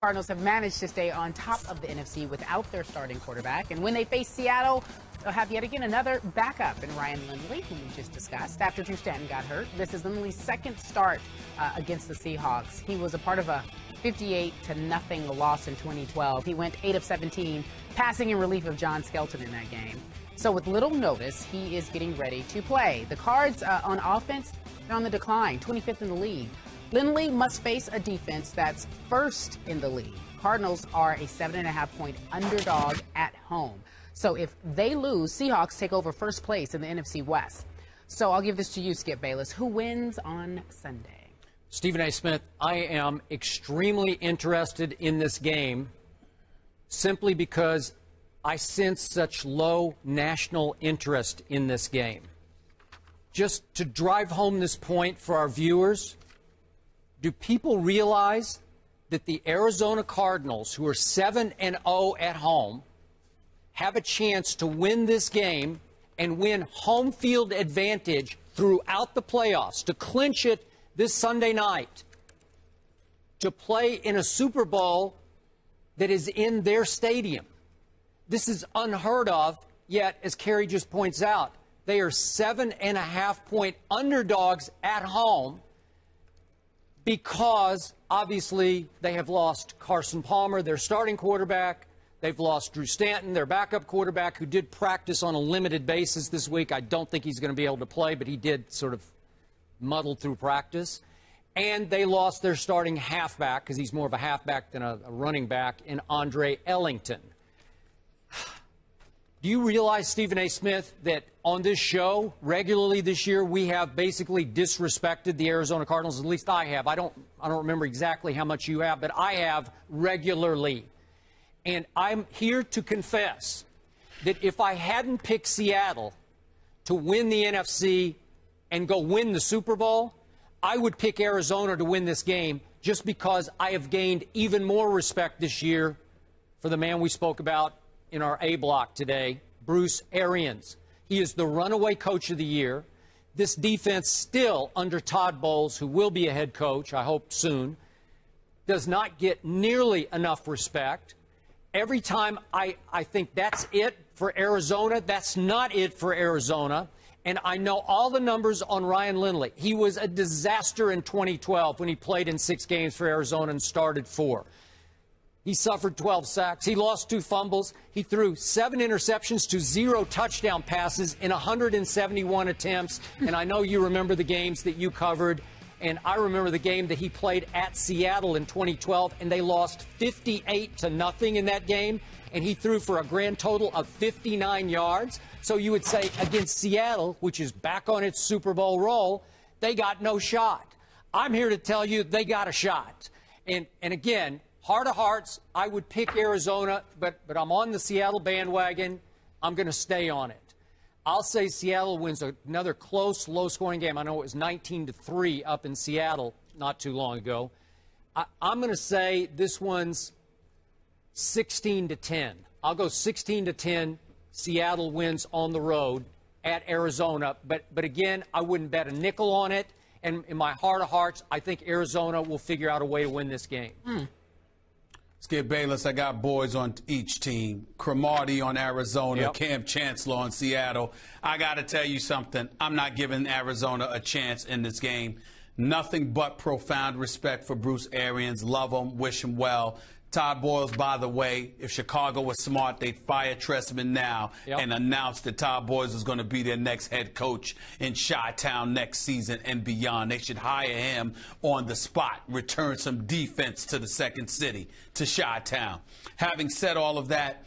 Cardinals have managed to stay on top of the NFC without their starting quarterback. And when they face Seattle, they'll have yet again another backup in Ryan Lindley, whom we just discussed, after Drew Stanton got hurt. This is Lindley's second start against the Seahawks. He was a part of a 58-0 loss in 2012. He went 8 of 17, passing in relief of John Skelton in that game. So with little notice, he is getting ready to play. The Cards on offense, they're on the decline, 25th in the league. Lindley must face a defense that's first in the league. Cardinals are a 7.5-point underdog at home. So if they lose, Seahawks take over first place in the NFC West. So I'll give this to you, Skip Bayless. Who wins on Sunday? Stephen A. Smith, I am extremely interested in this game simply because I sense such low national interest in this game. Just to drive home this point for our viewers, do people realize that the Arizona Cardinals, who are 7-0 at home, have a chance to win this game and win home field advantage throughout the playoffs, to clinch it this Sunday night, to play in a Super Bowl that is in their stadium? This is unheard of, yet, as Kerry just points out, they are 7.5-point underdogs at home, because, obviously, they have lost Carson Palmer, their starting quarterback. They've lost Drew Stanton, their backup quarterback, who did practice on a limited basis this week. I don't think he's going to be able to play, but he did sort of muddle through practice. And they lost their starting halfback, because he's more of a halfback than a running back, in Andre Ellington. Do you realize, Stephen A. Smith, that on this show, regularly this year, we have basically disrespected the Arizona Cardinals? At least I have. I don't remember exactly how much you have, but I have regularly. And I'm here to confess that if I hadn't picked Seattle to win the NFC and go win the Super Bowl, I would pick Arizona to win this game, just because I have gained even more respect this year for the man we spoke about in our A block today, Bruce Arians. He is the runaway coach of the year. This defense, still under Todd Bowles, who will be a head coach, I hope soon, does not get nearly enough respect. Every time I think that's it for Arizona, that's not it for Arizona. And I know all the numbers on Ryan Lindley. He was a disaster in 2012 when he played in 6 games for Arizona and started 4. He suffered 12 sacks. He lost 2 fumbles. He threw 7 interceptions to 0 touchdown passes in 171 attempts. And I know you remember the games that you covered. And I remember the game that he played at Seattle in 2012, and they lost 58-0 in that game. And he threw for a grand total of 59 yards. So you would say against Seattle, which is back on its Super Bowl roll, they got no shot. I'm here to tell you they got a shot. And again, heart of hearts, I would pick Arizona, but I'm on the Seattle bandwagon. I'm going to stay on it. I'll say Seattle wins another close, low-scoring game. I know it was 19-3 up in Seattle not too long ago. I'm going to say this one's 16-10. I'll go 16-10. Seattle wins on the road at Arizona. But again, I wouldn't bet a nickel on it. And in my heart of hearts, I think Arizona will figure out a way to win this game. Skip Bayless, I got boys on each team. Cromartie on Arizona, Yep. Cam Chancellor on Seattle. I got to tell you something. I'm not giving Arizona a chance in this game. Nothing but profound respect for Bruce Arians. Love him, wish him well. Todd Bowles, by the way, if Chicago was smart, they'd fire Trestman now and announce that Todd Bowles is going to be their next head coach in Chi-Town next season and beyond. They should hire him on the spot, return some defense to the second city, to Chi-Town. Having said all of that,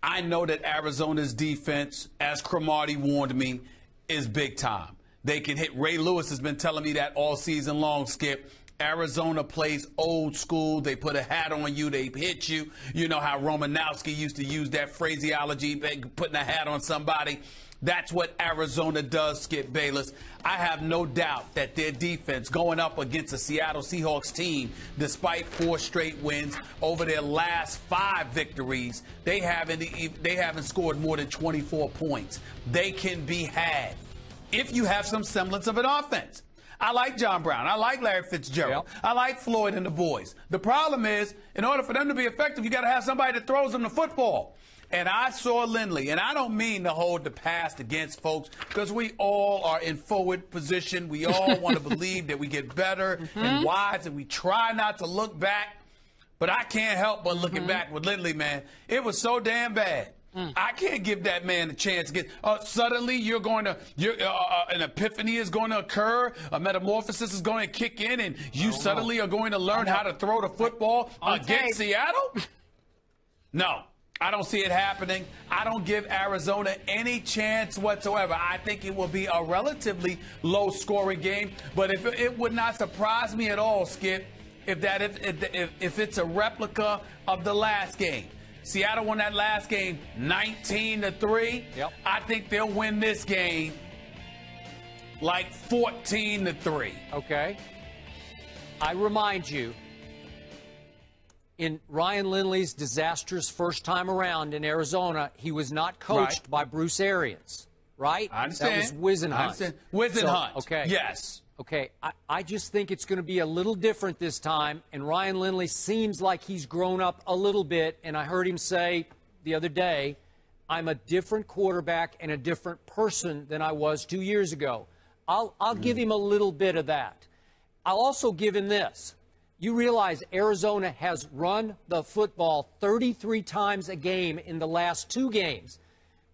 I know that Arizona's defense, as Cromartie warned me, is big time. They can hit. Ray Lewis has been telling me that all season long, Skip. Arizona plays old school. They put a hat on you. They hit you. You know how Romanowski used to use that phraseology, putting a hat on somebody. That's what Arizona does, Skip Bayless. I have no doubt that their defense going up against a Seattle Seahawks team, despite 4 straight wins over their last 5 victories, they haven't scored more than 24 points. They can be had if you have some semblance of an offense. I like John Brown. I like Larry Fitzgerald. Yep. I like Floyd and the boys. The problem is, in order for them to be effective, you got to have somebody that throws them the football. And I saw Lindley, and I don't mean to hold the past against folks, because we all are in forward position. We all want to believe that we get better and wise, and we try not to look back. But I can't help but looking back with Lindley, man. It was so damn bad. I can't give that man a chance. Suddenly, an epiphany is going to occur. A metamorphosis is going to kick in, and you suddenly are going to learn how to throw the football against Seattle? No. I don't see it happening. I don't give Arizona any chance whatsoever. I think it will be a relatively low-scoring game. But it would not surprise me at all, Skip, if it's a replica of the last game. Seattle won that last game 19-3. Yep. I think they'll win this game like 14-3. Okay. I remind you, in Ryan Lindley's disastrous first time around in Arizona, he was not coached by Bruce Arians, right? I understand. That was Wisenhunt. Wisenhunt. Okay. Yes. Okay. I just think it's going to be a little different this time, and Ryan Lindley seems like he's grown up a little bit, and I heard him say the other day, I'm a different quarterback and a different person than I was 2 years ago. I'll give him a little bit of that. I'll also give him this. You realize Arizona has run the football 33 times a game in the last 2 games.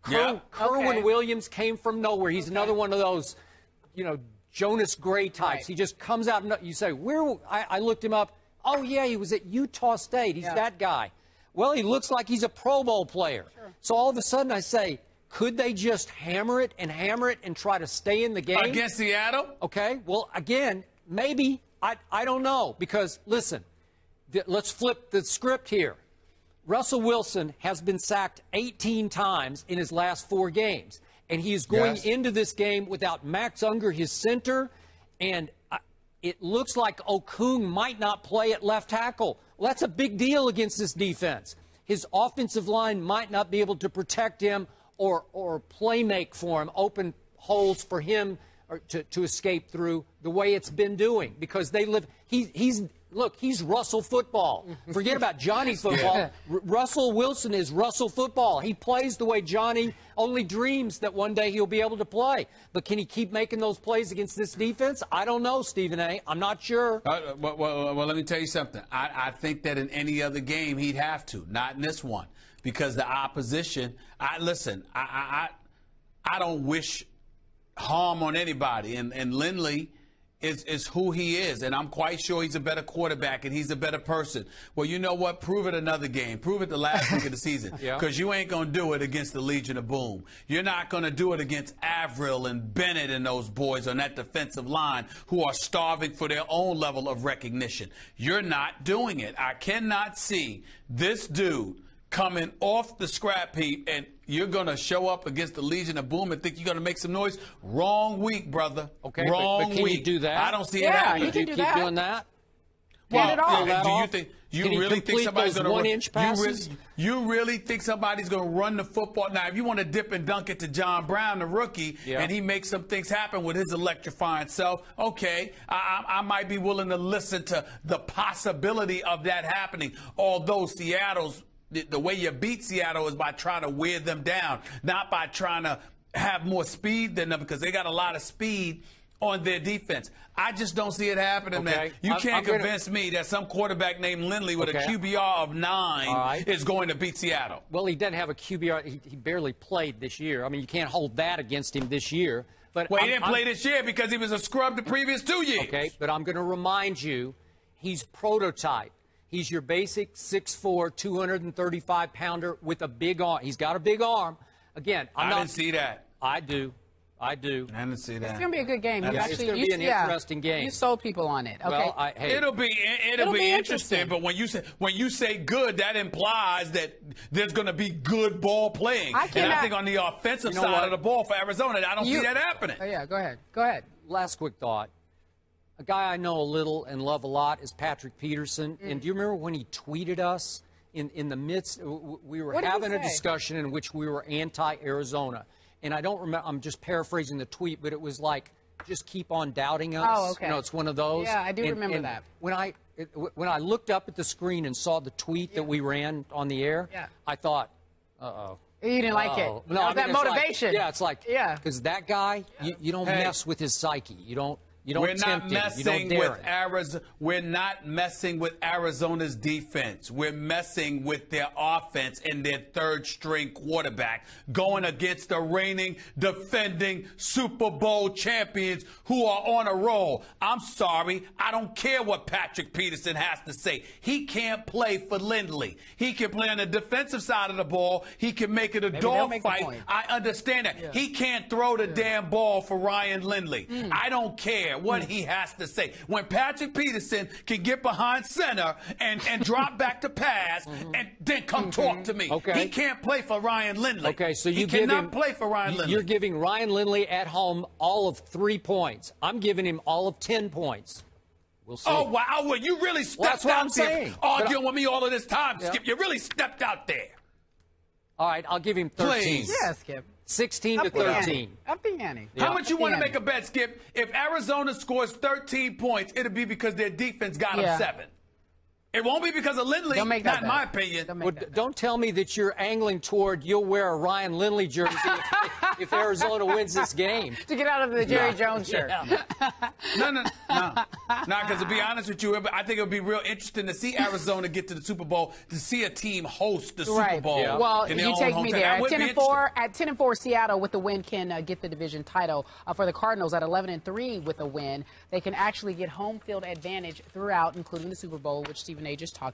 Kerwin Williams came from nowhere. He's another one of those, Jonas Gray types. Right. He just comes out and you say, where? I looked him up. Oh, yeah, he was at Utah State. He's that guy. Well, he looks like he's a Pro Bowl player. Sure. So all of a sudden I say, could they just hammer it and try to stay in the game? Against Seattle? Okay, well, again, maybe. I don't know, because, listen, let's flip the script here. Russell Wilson has been sacked 18 times in his last 4 games, and he is going into this game without Max Unger, his center, and it looks like Okung might not play at left tackle. Well, that's a big deal against this defense. His offensive line might not be able to protect him or play make for him, open holes for him to escape through the way it's been doing, because they live. He's Russell football. Forget about Johnny football. Yeah. Russell Wilson is Russell football. He plays the way Johnny only dreams that one day he'll be able to play. But can he keep making those plays against this defense? I don't know, Stephen A. I'm not sure. Well, let me tell you something. I think that in any other game he'd have to, not in this one, because the opposition. I don't wish harm on anybody, and Lindley is who he is, and I'm quite sure he's a better quarterback and he's a better person. Well, you know what? Prove it another game. Prove it the last week of the season, because you ain't going to do it against the Legion of Boom. You're not going to do it against Avril and Bennett and those boys on that defensive line who are starving for their own level of recognition. You're not doing it. I cannot see this dude coming off the scrap heap, and you're going to show up against the Legion of Boom and think you're going to make some noise. Wrong week, brother. Okay, wrong but can week. You do that? I don't see it happening. You can keep do doing that? Well, it do you think you really think somebody's going to 1-inch passes? You really think somebody's going to run the football? Now, if you want to dip and dunk it to John Brown, the rookie, and he makes some things happen with his electrifying self, okay, I might be willing to listen to the possibility of that happening. Although the way you beat Seattle is by trying to wear them down, not by trying to have more speed than them, because they got a lot of speed on their defense. I just don't see it happening, man. You can't convince me that some quarterback named Lindley with a QBR of 9 is going to beat Seattle. Well, he doesn't have a QBR. He barely played this year. I mean, you can't hold that against him this year. But he didn't play this year because he was a scrub the previous 2 years. Okay, but I'm going to remind you, he's prototype. He's your basic 6'4", 235-pounder with a big arm. He's got a big arm. Again, I didn't see that. I do. I didn't see that. It's going to be a good game. It's going to be an interesting game. You sold people on it. Okay. Well, it'll be interesting. But when you say good, that implies that there's going to be good ball playing. I think on the offensive side of the ball for Arizona, I don't see that happening. Oh, yeah, go ahead. Last quick thought. A guy I know a little and love a lot is Patrick Peterson. And do you remember when he tweeted us in the midst? We were having a discussion in which we were anti-Arizona. And I don't remember, I'm just paraphrasing the tweet, but it was like, just keep on doubting us. Oh, okay. You know, it's one of those. Yeah, I do remember and that. When I looked up at the screen and saw the tweet that we ran on the air, I thought, uh-oh. You didn't like it. No, I mean, that motivation. It's like, because that guy, you don't mess with his psyche. You don't tempt him. You don't dare him. We're not messing with Arizona's defense. We're messing with their offense and their third-string quarterback going against the reigning, defending Super Bowl champions who are on a roll. I'm sorry. I don't care what Patrick Peterson has to say. He can't play for Lindley. He can play on the defensive side of the ball. He can make it a dogfight. I understand that. He can't throw the damn ball for Ryan Lindley. I don't care what he has to say. When Patrick Peterson can get behind center and drop back to pass and then come talk to me. He can't play for Ryan Lindley. Okay, so he cannot play for Ryan Lindley. You're giving Ryan Lindley at home all of 3 points. I'm giving him all of 10 points. We'll see. Oh, wow. Well, you really stepped out there arguing with me all of this time, Skip. You really stepped out there. All right, I'll give him 13. Please. Yeah, Skip. 16 to 13. Up the ante. How much you want to make a bet, Skip? If Arizona scores 13 points, it'll be because their defense got them 7. It won't be because of Lindley, not in my opinion. Don't tell me that you're angling toward you'll wear a Ryan Lindley jersey if Arizona wins this game. To get out of the Jerry Jones shirt. No, because to be honest with you, I think it would be real interesting to see Arizona get to the Super Bowl, to see a team host the Super Bowl. Well, you take me there. At 10-4, Seattle with the win can get the division title. For the Cardinals at 11-3 with a win, they can actually get home field advantage throughout, including the Super Bowl, which Stephen A. just talked